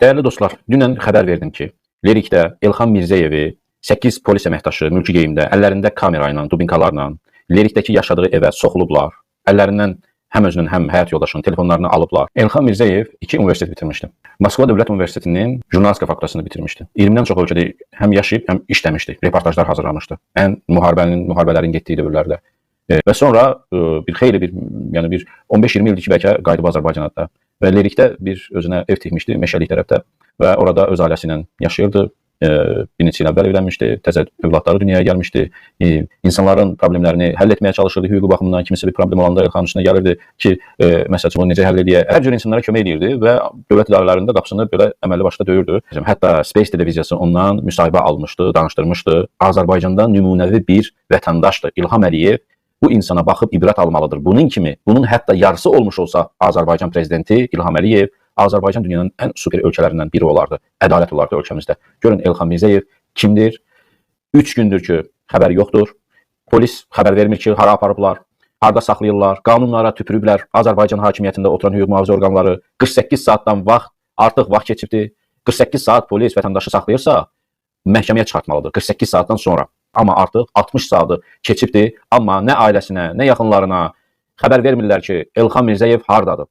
Değerli dostlar, dünən xəbər verdim ki, Lerikdə Elxan Mirzəyevi 8 polis əməkdaşı mülki geyimdə, əllərində kamera ilə, dubinkalarla Lerikdəki yaşadığı evə soxulublar. Əllərindən həm özünün, həm həyat yoldaşının telefonlarını alıblar. Elxan Mirzəyev 2 universitet bitirmişdi. Moskva Dövlət Universitetinin jurnalistika fakültəsini bitirmişdi. 20-dən çox ölkədə həm yaşayıb, həm işləmişdi. Reportajlar hazırlamışdı. Ən müharibələrin getdiyi dövrlərdə. Və sonra bir 15-20 ildir ki, bəlkə qayıdıb Azərbaycana da. Və Lerikdə bir özünə ev tikmişdi, Meşəlik tərəfdə və orada öz ailəsi ilə yaşayırdı. Bir neçə il əvvəl evlənmişdi, təzə övladları dünyaya gəlmişdi. İnsanların problemlərini həll etməyə çalışırdı, hüquqi baxımdan kimisə bir problem olanda Elxanın üstünə gəlirdi ki, məsəl üçün onu necə həll edə. Hər cür insanlara kömək edirdi və dövlət idarələrində qapısını belə əməlli başda döyürdü. Hətta Space televiziyası ondan müsahibə almışdı, danışdırmışdı. Azərbaycanda nümunəvi bir vətəndaşdır İlham Əliyev. Bu insana baxıb ibrət almalıdır. Bunun hətta yarısı olmuş olsa Azərbaycan prezidenti İlham Əliyev Azərbaycan dünyanın ən super ölkələrindən biri olardı. Ədalət olardı ölkəmizdə. Görün Elxan Mirzəyev kimdir? 3 gündür ki, xəbər yoxdur. Polis xəbər vermir ki, hara aparıblar, harda saxlayırlar, qanunlara tüpürüblər. Azərbaycan hakimiyyətində oturan hüquq mühafizə orqanları 48 saatdan artıq vaxt keçibdi. 48 saat polis vətəndaşı saxlayırsa, məhkəməyə çıxartmalıdır 48 saatdan sonra. Amma artıq 60 saatı keçibdi. Amma nə ailəsinə, nə yaxınlarına xəbər vermirlər ki, Elxan Mirzəyev hardadır.